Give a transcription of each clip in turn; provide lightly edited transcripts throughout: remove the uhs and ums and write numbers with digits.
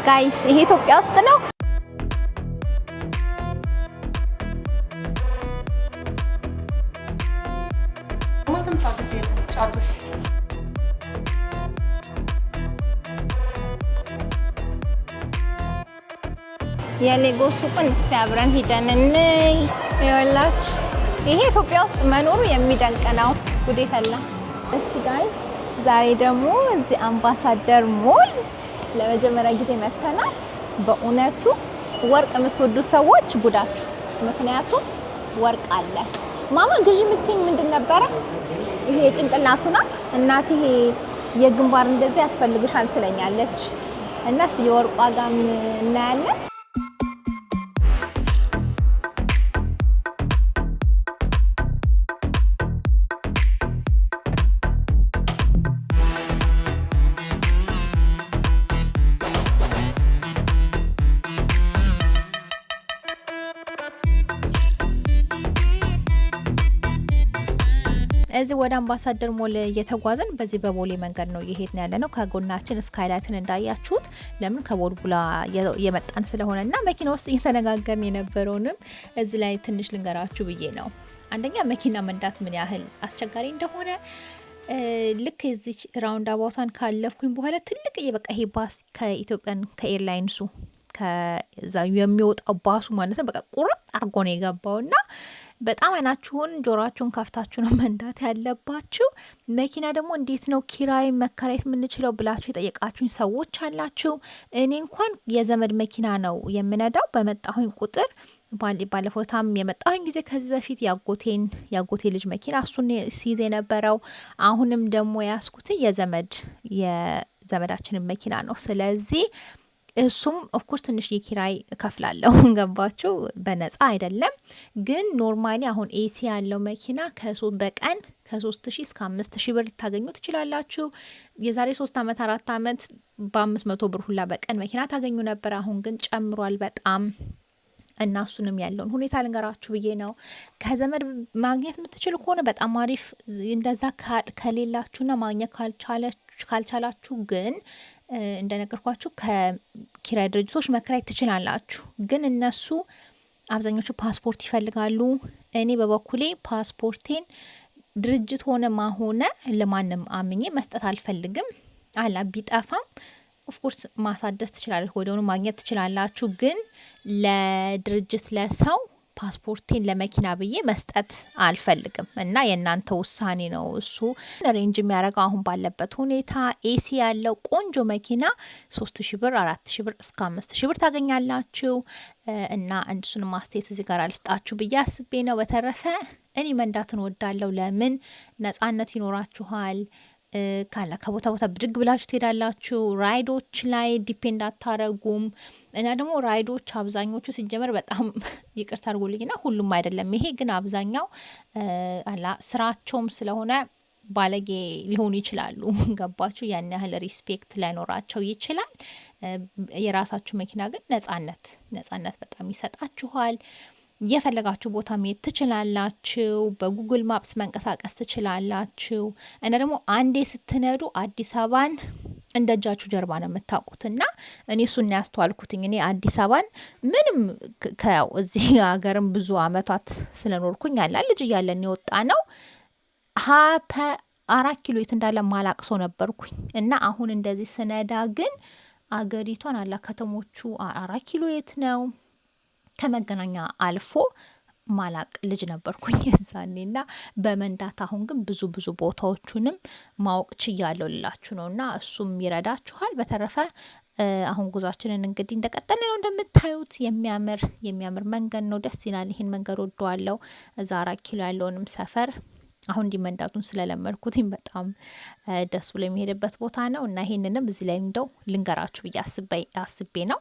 ጋይስ ይሄ ኢትዮጵያ ውስጥ ነው። የሌጎ ሱቅን እስቲ አብረን ሄደን እንይ። ይኸውላችሁ ይሄ ኢትዮጵያ ውስጥ መኖሩ የሚደንቅ ነው። ጉዴ ፈላ። እሺ ጋይስ ዛሬ ደግሞ እዚህ አምባሳደር ሞል ለመጀመሪያ ጊዜ መተናል። በእውነቱ ወርቅ የምትወዱ ሰዎች ጉዳችሁ፣ ምክንያቱም ወርቅ አለ። ማማ ግዢ የምትይኝ ምንድን ነበረ? ይሄ ጭንቅላቱና እናት ይሄ የግንባር እንደዚህ ያስፈልግሻል ትለኛለች። እናስ የወርቅ ዋጋም እናያለን። እዚህ ወደ አምባሳደር ሞል እየተጓዘን በዚህ በቦሌ መንገድ ነው እየሄድን ያለ ነው። ከጎናችን ስካይላይትን እንዳያችሁት ለምን ከቦልቡላ የመጣን ስለሆነና መኪና ውስጥ እየተነጋገርን የነበረውንም እዚህ ላይ ትንሽ ልንገራችሁ ብዬ ነው። አንደኛ መኪና መንዳት ምን ያህል አስቸጋሪ እንደሆነ ልክ እዚህ ራውንድ አባውታን ካለፍኩኝ በኋላ ትልቅ የበቃ ይሄ ባስ ከኢትዮጵያን ከኤርላይንሱ ከዛ የሚወጣው ባሱ ማለት ነው። በቃ ቁርጥ አርጎ ነው የገባውና በጣም አይናችሁን ጆሮአችሁን ከፍታችሁ ነው መንዳት ያለባችሁ። መኪና ደግሞ እንዴት ነው ኪራይ መከራየት የምንችለው ብላችሁ የጠየቃችሁኝ ሰዎች አላችሁ። እኔ እንኳን የዘመድ መኪና ነው የምነዳው። በመጣሁኝ ቁጥር ባለፈው ታም የመጣሁኝ ጊዜ ከዚህ በፊት ያጎቴ ልጅ መኪና እሱን ሲይዝ የነበረው፣ አሁንም ደግሞ ያስኩት የዘመዳችንን መኪና ነው። ስለዚህ እሱም ኦፍኮርስ ትንሽ የኪራይ እከፍላለሁ። ገባችሁ? በነፃ አይደለም ግን ኖርማሊ አሁን ኤሲ ያለው መኪና በቀን ከ3000 እስከ 5000 ብር ልታገኙ ትችላላችሁ። የዛሬ 3 ዓመት 4 ዓመት በ500 ብር ሁላ በቀን መኪና ታገኙ ነበር። አሁን ግን ጨምሯል በጣም። እና እሱንም ያለውን ሁኔታ ልንገራችሁ ብዬ ነው። ከዘመድ ማግኘት የምትችሉ ከሆነ በጣም አሪፍ። እንደዛ ከሌላችሁና ማግኘት ካልቻላችሁ ግን እንደነገርኳችሁ ከኪራይ ድርጅቶች መከራየት ትችላላችሁ። ግን እነሱ አብዛኞቹ ፓስፖርት ይፈልጋሉ። እኔ በበኩሌ ፓስፖርቴን ድርጅት ሆነ ማሆነ ለማንም አምኜ መስጠት አልፈልግም። ቢጠፋም ኦፍኮርስ ማሳደስ ትችላለች፣ ወዲያውኑ ማግኘት ትችላላችሁ። ግን ለድርጅት ለሰው ፓስፖርቴን ለመኪና ብዬ መስጠት አልፈልግም እና የእናንተ ውሳኔ ነው። እሱ ሬንጅ የሚያደርገው አሁን ባለበት ሁኔታ ኤሲ ያለው ቆንጆ መኪና 3000 ብር 4000 ብር እስከ 5000 ብር ታገኛላችሁ። እና እሱን ማስተያየት እዚህ ጋር አልስጣችሁ ብዬ አስቤ ነው። በተረፈ እኔ መንዳትን ወዳለው። ለምን ነጻነት ይኖራችኋል። ከቦታ ቦታ ብድግ ብላችሁ ትሄዳላችሁ። ራይዶች ላይ ዲፔንድ አታረጉም። እና ደግሞ ራይዶች አብዛኞቹ ሲጀመር በጣም ይቅርታ አድርጉልኝና ሁሉም አይደለም፣ ይሄ ግን አብዛኛው ስራቸውም ስለሆነ ባለጌ ሊሆኑ ይችላሉ። ገባችሁ? ያን ያህል ሪስፔክት ላይኖራቸው ይችላል። የራሳችሁ መኪና ግን ነጻነት በጣም ይሰጣችኋል። የፈለጋችሁ ቦታ መሄድ ትችላላችሁ። በጉግል ማፕስ መንቀሳቀስ ትችላላችሁ። እና ደግሞ አንዴ ስትነዱ አዲስ አበባን እንደ እጃችሁ ጀርባ ነው የምታውቁትና እኔ እሱን ያስተዋልኩትኝ። እኔ አዲስ አበባን ምንም ከያው እዚህ ሀገርም ብዙ አመታት ስለኖርኩኝ ልጅ እያለን የወጣ ነው 4 ኪሎ የት እንዳለ ማላቅሶ ነበርኩኝ። እና አሁን እንደዚህ ስነዳ ግን አገሪቷን ከተሞቹ 4 ኪሎ የት ነው ከመገናኛ አልፎ ማላቅ ልጅ ነበርኩኝ እዛኔና በመንዳት አሁን ግን ብዙ ቦታዎቹንም ማወቅ ችያለሁ ልላችሁ ነውና እሱም ይረዳችኋል። በተረፈ አሁን ጉዟችንን እንግዲህ እንደቀጠለ ነው። እንደምታዩት የሚያምር መንገድ ነው። ደስ ይላል። ይሄን መንገድ ወደዋለሁ። እዛ 4 ኪሎ ያለውንም ሰፈር አሁን እንዲመንዳቱን ስለለመድኩትኝ በጣም ደስ ብሎ የሚሄድበት ቦታ ነው እና ይሄንንም እዚህ ላይ እንደው ልንገራችሁ ብዬ አስቤ ነው።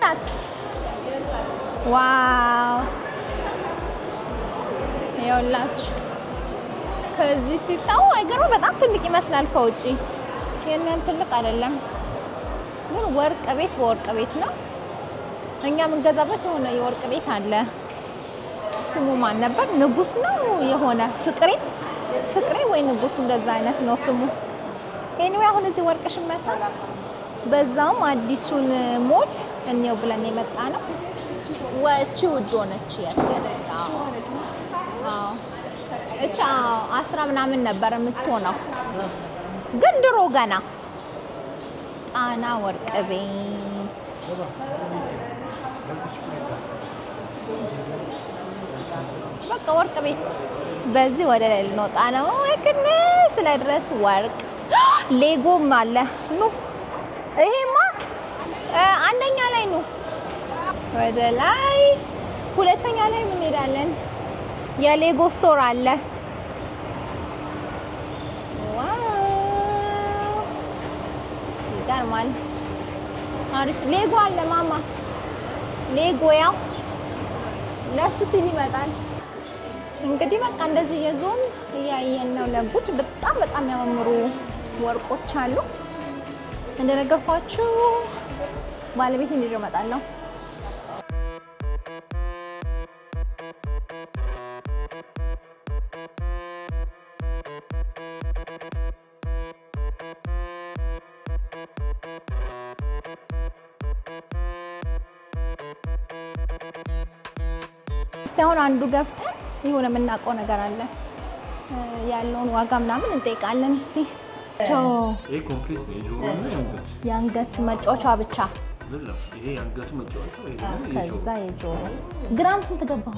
ናት። ዋው ይኸውላችሁ ከዚህ ሲታው አይገርም? በጣም ትልቅ ይመስላል ከውጪ። ይሄን ያህል ትልቅ አይደለም፣ ግን ወርቅ ቤት በወርቅ ቤት ነው። እኛ የምንገዛበት የሆነ የወርቅ ቤት አለ። ስሙ ማን ነበር? ንጉስ ነው የሆነ ፍቅሬ ወይ ንጉስ እንደዛ አይነት ነው ስሙ። ኤኒዌይ አሁን እዚህ ወርቅ ሽመታ በዛውም አዲሱን ሞል እንየው ብለን የመጣ ነው። ወጪ ውድ ሆነች ያስያለች። አዎ እቻ 10 ምናምን ነበር የምትሆነው፣ ግን ድሮ ገና ጣና ወርቅ ቤት በቃ ወርቅ ቤት። በዚህ ወደ ላይ ልንወጣ ነው። ወክነ ስለ ድረስ ወርቅ ሌጎም አለ። ኑ ይሄማ አንደኛ ላይ ነው። ወደ ላይ ሁለተኛ ላይ ምን ሄዳለን? የሌጎ ስቶር አለ። ዋው ይገርማል። አሪፍ ሌጎ አለ ማማ። ሌጎ ያው ለሱ ሲል ይመጣል። እንግዲህ በቃ እንደዚህ የዞን እያየን ነው። ለጉድ በጣም የሚያማምሩ ወርቆች አሉ። እንደነገርኳችሁ ባለቤቴን ይዤ እመጣለሁ። አሁን አንዱ ገብተን የሆነ የምናውቀው ነገር አለ ያለውን ዋጋ ምናምን እንጠይቃለን። እስቲ ይሄ ኮምፕሊት ነው። የጆሮ እና የአንገት መጫወቻ ብቻ አይደለም። ይሄ የአንገቱ መጫወቻ ወይ ደግሞ ከዛ የጆሮ ግራም ስንት ገባው?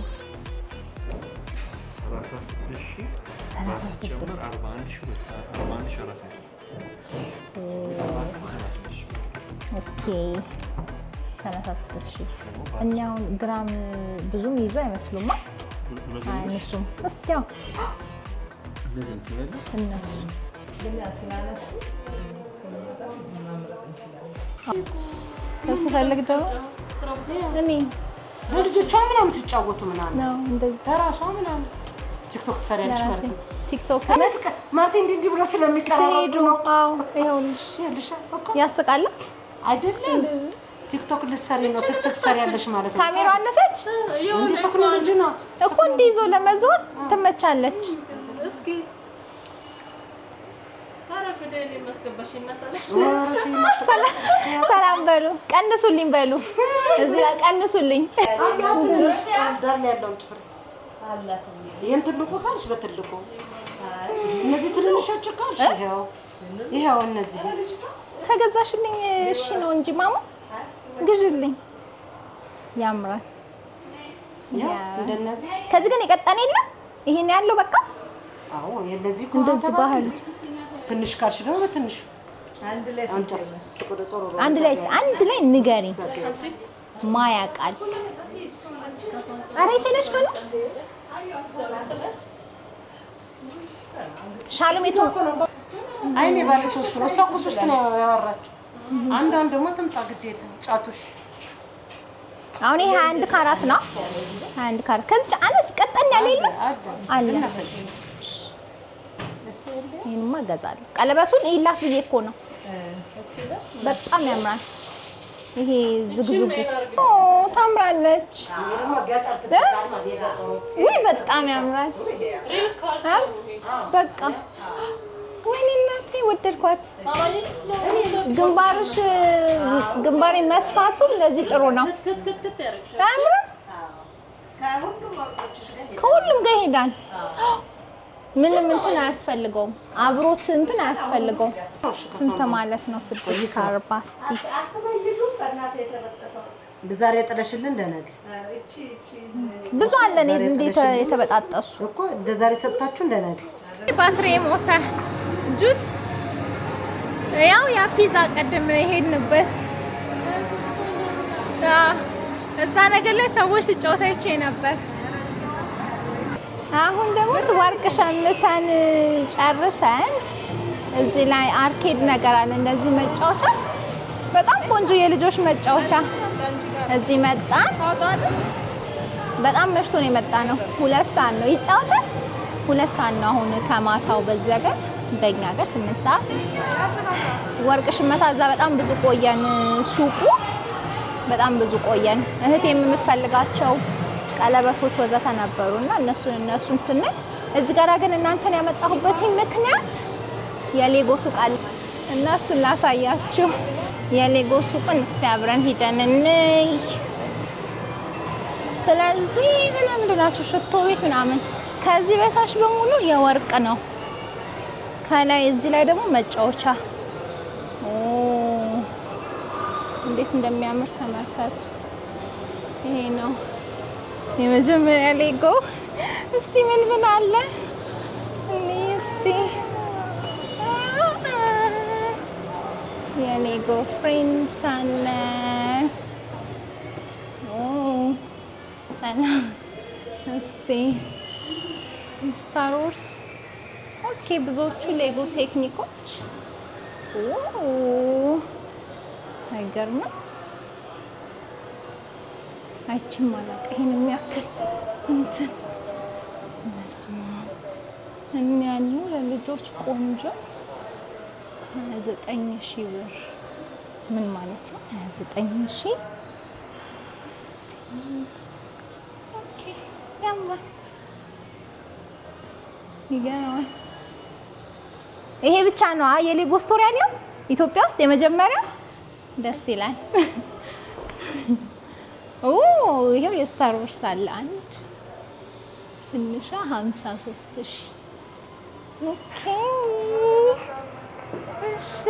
36,000 ኦኬ 36,000 እኛ አሁን ግራም ብዙም ይዞ አይመስሉማ። አይነሱም። እስቲ ያው እነሱ ስፈልግ ደግሞ እኔ ልጆቿ ምናምን ሲጫወቱ ምናምን ነው እንደዚህ በራሷ ምናምን ቲክቶክ ትሰሪያለሽ ማለት ነው። ቲክቶክ ማርቴ እንዲህ ብሎ ስለሚቀራረጹ ነው። አዎ ይኸውልሽ ያስቃል አይደለም? ቲክቶክ ልትሰሪ ነው። ቲክቶክ ትሰሪያለሽ ማለት ነው። ካሜራ አነሰች እንዴ? ቴክኖሎጂ ነው እኮ እንዲህ ይዞ ለመዞር ትመቻለች። እስኪ ሰላም በሉ፣ ቀንሱልኝ በሉ። እዚህ ጋር ቀንሱልኝ። ዳር ላይ ያለውን ጭፍር አላት። ይሄን ትልቁ ካልሽ በትልቁ እነዚህ ትንንሾቹ ካልሽ ይሄው እነዚህ ከገዛሽልኝ እሺ ነው እንጂ ማማ ግዢልኝ። ያምራል። እንደነዚህ ከዚህ ግን የቀጠነ የለም። ይሄን ያለው በቃ አዎ፣ የነዚህ እንደዚህ ባህል ትንሽ ካልሽ ደግሞ በትንሽ አንድ ላይ ንገሪ ማያቃል። ኧረ የተለሽ ከሆነ ሻሎሜቱ አይኔ ባለ 3 ነው። እሷ እኮ 3 ነው ያወራችው። አንዷን ደግሞ ትምጣ ግድ የለም ጫቱሽ። አሁን ይሄ 21 ካራት ነው። 21 ካራት ከዚህ አነስ ቀጠን ያለ የለም አለ። ይሄንማ እገዛለሁ። ቀለበቱን ይላፍ ብዬ እኮ ነው። በጣም ያምራል። ይሄ ዝግዝጉ ታምራለች። ወይ በጣም ያምራል። በቃ ወይኔ እናቴ ወደድኳት። ግንባሬን መስፋቱ ለዚህ ጥሩ ነው። አያምርም? ከሁሉም ጋር ይሄዳል። ምንም እንትን አያስፈልገውም። አብሮት እንትን አያስፈልገውም። ስንት ማለት ነው? 640 ስቲክ ዛሬ ጥለሽልን ለነገ ብዙ አለ። እኔ እንዴት የተበጣጠሱ እኮ ዛሬ ሰጣችሁ እንደነገ ባትሪ ሞተ። ጁስ ያው ያ ፒዛ ቀድም ሄድንበት እዛ ነገር ላይ ሰዎች ሲጫወቱ አይቼ ነበር። አሁን ደግሞ ወርቅ ሸምተን ጨርሰን እዚህ ላይ አርኬድ ነገር አለ። እንደዚህ መጫወቻ በጣም ቆንጆ የልጆች መጫወቻ እዚህ መጣ። በጣም መሽቶ ነው የመጣ ነው። 2 ሰዓት ነው ይጫወታል። 2 ሰዓት ነው አሁን ከማታው። በዚህ ሀገር በእኛ ሀገር 8 ሰዓት። ወርቅ ሽመታ እዛ በጣም ብዙ ቆየን። ሱቁ በጣም ብዙ ቆየን። እህቴም የምትፈልጋቸው ቀለበቶች ወዘተ ነበሩና እነሱን ስንል እዚህ ጋር ግን እናንተን ያመጣሁበት ምክንያት የሌጎ ሱቅ አለ እና እሱን ላሳያችሁ። የሌጎ ሱቅን እስቲ አብረን ሂደን እንይ። ስለዚህ ምንድን ናቸው ሽቶ ቤት ምናምን። ከዚህ በታች በሙሉ የወርቅ ነው። ከላይ እዚህ ላይ ደግሞ መጫወቻ። እንዴት እንደሚያምር ተመልከቱ። ይሄ ነው የመጀመሪያ ሌጎ። እስቲ ምን አለ እስቲ የሌጎ ፍሬንድስ አለ። ሰላም። እስቲ ስታር ወርስ። ኦኬ ብዙዎቹ ሌጎ ቴክኒኮች አይገርምም? አይችም አላውቅ ይሄን የሚያክል እንትን መስማ እኔ ያለው ለልጆች ቆንጆ 29,000 ብር። ምን ማለት ነው 29,000? ኦኬ ያምራል። ይገርማል። ይሄ ብቻ ነው የሌጎ ስቶር ያለው ኢትዮጵያ ውስጥ የመጀመሪያ። ደስ ይላል። ይሄው የስታር ወርስ አለ አንድ ትንሿ 53,000። ኦኬ እሺ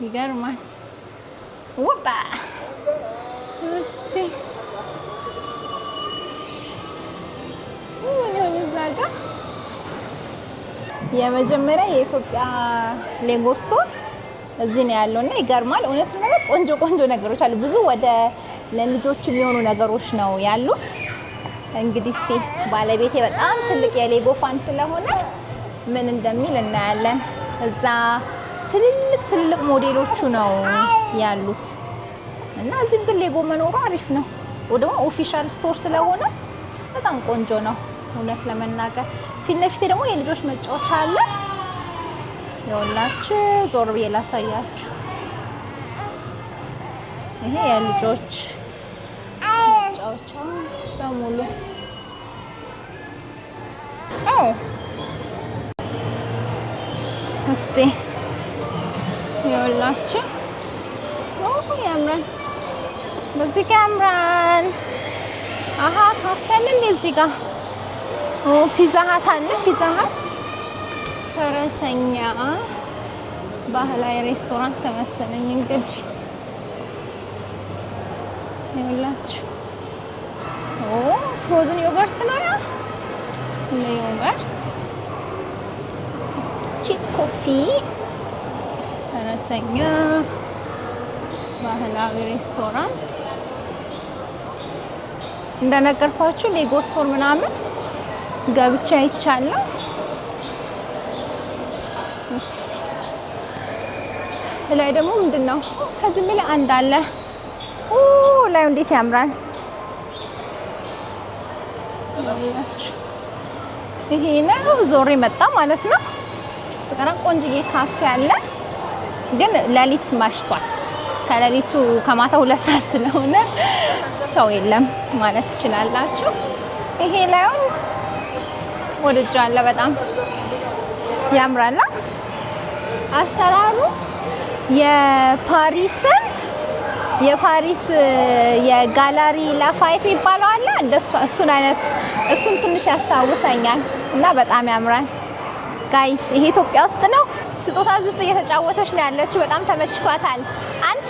ይገርማል። ወጣ እስቲ ምን እዛ ጋር የመጀመሪያ የኢትዮጵያ ሌጎ ስቶር እዚህ ነው ያለውና ይገርማል። እውነት ነው። ቆንጆ ነገሮች አሉ። ብዙ ወደ ለልጆች የሚሆኑ ነገሮች ነው ያሉት። እንግዲህ እስቲ ባለቤቴ በጣም ትልቅ የሌጎ ፋን ስለሆነ ምን እንደሚል እናያለን። እዛ ትልቅ ሞዴሎቹ ነው ያሉት እና እዚህም ግን ሌጎ መኖሩ አሪፍ ነው። ወደሞ ኦፊሻል ስቶር ስለሆነ በጣም ቆንጆ ነው እውነት ለመናገር። ፊት ለፊት ደግሞ የልጆች መጫወቻ አለ። ይኸውላችሁ ዞር ብዬ ላሳያችሁ። ይሄ የልጆች መጫወቻ በሙሉ እስቲ ይኸውላችሁ ያምራል። በዚህ ጋር ያምራል። ካፌ አለ እዚህ ጋር። ፒዛ ሀት አለ። ፒዛ ሀት ፈረሰኛ ባህላዊ ሬስቶራንት ተመሰለኝ። እንግዲህ ይኸውላችሁ ፍሮዝን ዮገርት ነው ያ ለዮገርት ቺት ኮፊ ፈረሰኛ ባህላዊ ሬስቶራንት። እንደነገርኳችሁ ሌጎ ስቶር ምናምን ገብቻ ይቻላል። ላይ ደግሞ ምንድነው ከዚህ ላይ አንድ አለ። ላይ እንዴት ያምራል! ይሄ ነው ዞሬ መጣ ማለት ነው። ስቀራ ቆንጅዬ ካፌ አለ፣ ግን ሌሊት ማሽቷል። ከሌሊቱ ከማታ 2 ሰዓት ስለሆነ ሰው የለም ማለት ትችላላችሁ። ይሄ ላይ ወደጃለ በጣም ያምራል አሰራሩ። የፓሪስ የጋላሪ ላፋይት የሚባለው አለ እንደሱ እሱን አይነት እሱን ትንሽ ያስታውሰኛል እና በጣም ያምራል። ጋይስ ይሄ ኢትዮጵያ ውስጥ ነው። ስጦታ እዚህ ውስጥ እየተጫወተች ነው ያለችው። በጣም ተመችቷታል። አንቺ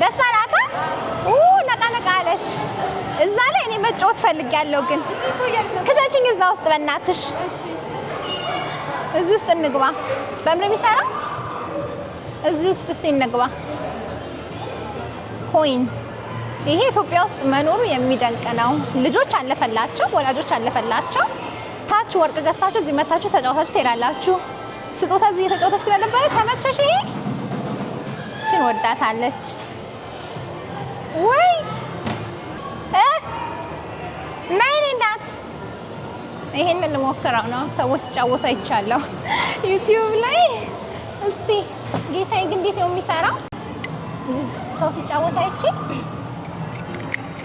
ደስ አላት? ነቃ አለች። እዛ ላይ እኔ መጫወት ፈልጋለሁ፣ ግን ከተችኝ እዛ ውስጥ በእናትሽ እዚህ ውስጥ እንግባ። በምን የሚሰራው እዚህ ውስጥ እስቲ እንግባ። ኮይን ይሄ ኢትዮጵያ ውስጥ መኖሩ የሚደንቅ ነው። ልጆች አለፈላቸው፣ ወላጆች አለፈላቸው። ታች ወርቅ ገዝታችሁ እዚህ መታችሁ ተጫውታችሁ ትሄዳላችሁ። ስጦታ እዚህ የተጫወተች ስለነበረ ተመቸሽ? ይሄ እሺ ወዳታለች ወይ ነይ እናት። ይሄንን ልሞክረው ነው። ሰዎች ሲጫወቱ አይቻለሁ ዩቲዩብ ላይ። እስቲ ጌታዬ ግን እንዴት ነው የሚሰራው? ሰው ሲጫወት አይቼ።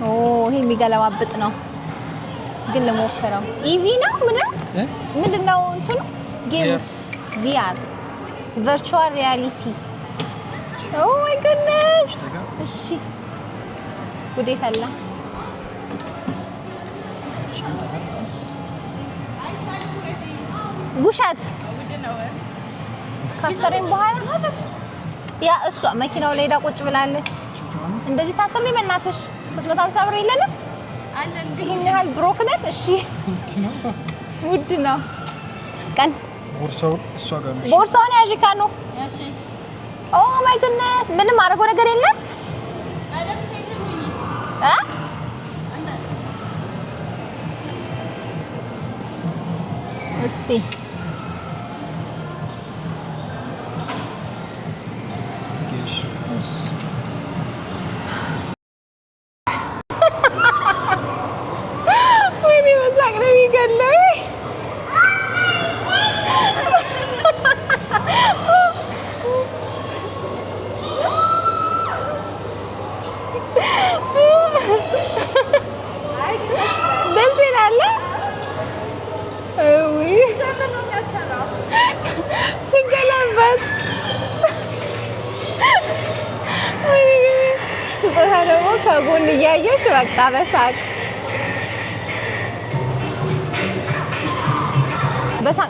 ይሄ የሚገለባብጥ ነው ግን ልሞክረው። ኢቪ ነው ምንድን ነው እንትኑ? ጌም ቪአር ቨርቹዋል ሪያሊቲ። ኦ ማይ ጉድነስ። እሺ ጉዴ ፈላ። ውሸት ካሰረኝ በኋላ ያ እሷ መኪናው ላይ ሄዳ ቁጭ ብላለች። እንደዚህ ታሰብልኝ በእናትሽ 350 ብር የለንም ይሄን ያህል ብሮክ ነን። እሺ ውድ ነው። ቀን ቦርሳው እሷ ጋር ነው። ቦርሳውን ያዥ ካኑ። እሺ ኦ ማይ ጉድነስ። ምንም አደረገው ነገር የለም። አለም ሴትል ሁኚ እስቲ ወይኔ መሳቅ ነው የሚገለኝ። ደስ ይላል ሲገለበት። ስጦታ ደግሞ ከጎን እያየች በቃ በሳቅ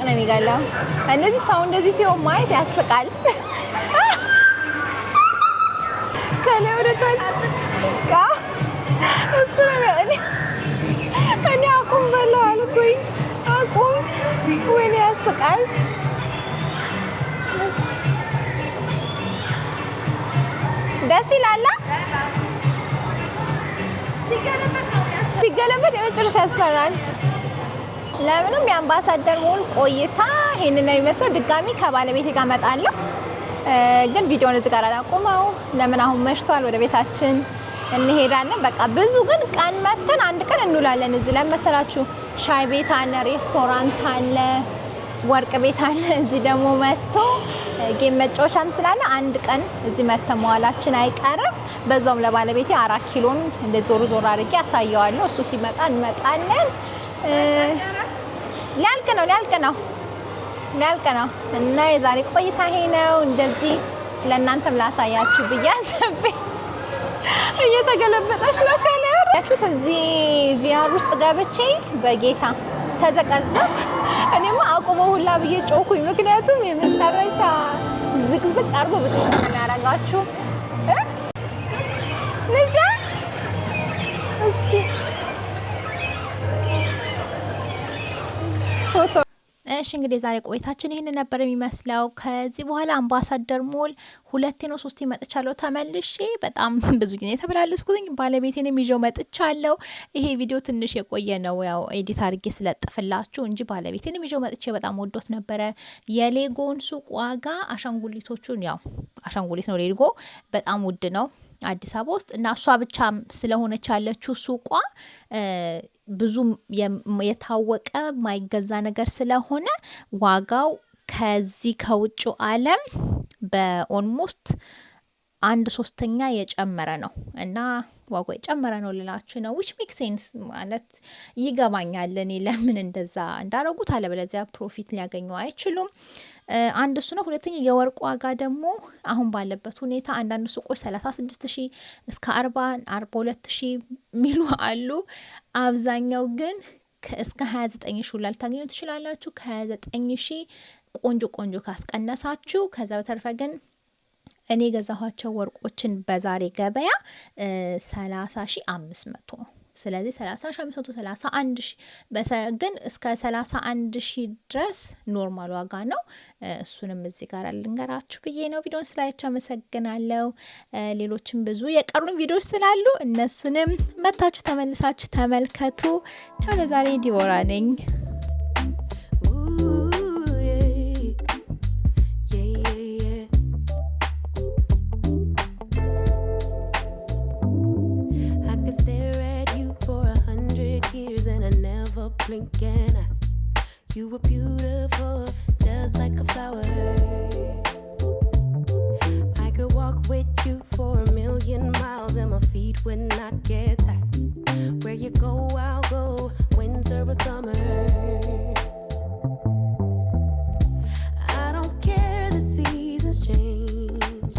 ነው የሚገለው። እንደዚህ ሰው እንደዚህ ሲሆን ማየት ያስቃል። ከላይ ወደ ታች እሱ ነው እኔ አቁም በለው አልኩኝ። አቁም ወይኔ ያስቃል። ደስ ይላል። ሲገለበት የመጨረሻ ያስፈራል። ለምንም የአምባሳደር ሞል ቆይታ ይሄንን ነው የሚመስለው። ድጋሚ ከባለቤቴ ጋር እመጣለሁ፣ ግን ቪዲዮውን እዚህ ጋር አላቆመው። ለምን አሁን መሽቷል፣ ወደ ቤታችን እንሄዳለን። በቃ ብዙ ግን ቀን መተን አንድ ቀን እንውላለን። እዚህ ለመሰላችሁ ሻይ ቤት አለ፣ ሬስቶራንት አለ፣ ወርቅ ቤት አለ። እዚህ ደግሞ መጥቶ ጌም መጫወቻም ስላለ አንድ ቀን እዚህ መተን መዋላችን አይቀርም። በዛውም ለባለቤቴ 4 ኪሎን እንደ ዞር ዞር አድርጌ አሳየዋለሁ። እሱ ሲመጣ እንመጣለን። ሊያልቅ ነው እና የዛሬ ቆይታ ይሄ ነው። እንደዚህ ለእናንተም ላሳያችሁ ብዬ አሰቤ እየተገለበጠች ነው ከለር ያችሁት። እዚህ ቪአር ውስጥ ገብቼ በጌታ ተዘቀዘቅ። እኔማ አቁመው ሁላ ብዬ ጮኩኝ። ምክንያቱም የመጨረሻ ዝቅዝቅ አድርጎ ብትሆን የሚያረጋችሁ ልጅ እስቲ ፎቶ። እሺ እንግዲህ ዛሬ ቆይታችን ይሄን ነበር የሚመስለው። ከዚህ በኋላ አምባሳደር ሞል 2 ነው 3 መጥቻለሁ ተመልሼ። በጣም ብዙ ጊዜ ተበላለስኩኝ። ባለቤቴንም ይዤው መጥቻለሁ። ይሄ ቪዲዮ ትንሽ የቆየ ነው ያው ኤዲት አድርጌ ስለጥፍላችሁ እንጂ ባለቤቴንም ይዤው መጥቼ በጣም ወዶት ነበረ። የሌጎን ሱቅ ዋጋ አሻንጉሊቶቹን ያው አሻንጉሊት ነው ሌጎ በጣም ውድ ነው አዲስ አበባ ውስጥ እና እሷ ብቻ ስለሆነች ያለችው ሱቋ ብዙ የታወቀ ማይገዛ ነገር ስለሆነ ዋጋው ከዚህ ከውጭ ዓለም በኦልሞስት 1/3 የጨመረ ነው እና ዋጋው የጨመረ ነው ልላችሁ ነው። which makes sense ማለት ይገባኛል እኔ ለምን እንደዛ እንዳረጉት፣ አለበለዚያ ፕሮፊት ሊያገኙ አይችሉም። አንድ እሱ ነው። ሁለተኛ የወርቅ ዋጋ ደግሞ አሁን ባለበት ሁኔታ አንዳንድ ሱቆች 36,000 እስከ 42,000 ሚሉ አሉ። አብዛኛው ግን እስከ 29,000 ልታገኙ ትችላላችሁ። ከ29,000 ቆንጆ ካስቀነሳችሁ። ከዛ በተረፈ ግን እኔ ገዛኋቸው ወርቆችን በዛሬ ገበያ 30,500 ነው። ስለዚህ 30,500 31,000 ግን እስከ 31,000 ድረስ ኖርማል ዋጋ ነው። እሱንም እዚህ ጋር ልንገራችሁ ብዬ ነው። ቪዲዮን ስላያችሁ አመሰግናለሁ። ሌሎችም ብዙ የቀሩን ቪዲዮዎች ስላሉ እነሱንም መታችሁ ተመልሳችሁ ተመልከቱ። ቻው። ለዛሬ ዲቦራ ነኝ። thinking you were beautiful, just like a flower. I could walk with you for 1,000,000 miles and my feet would not get tired. Where you go, I'll go, winter or summer. I don't care the seasons change,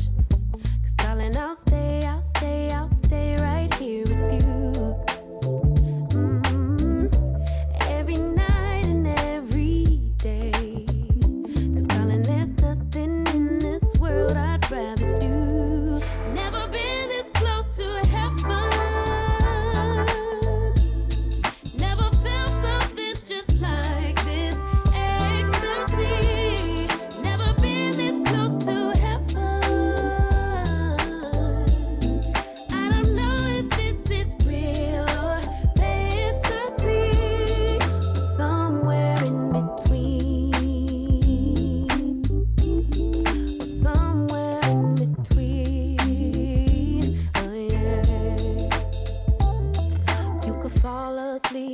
'cause darling, I'll stay right here with you. Every night and every day, 'cause darling, there's nothing in this world I'd rather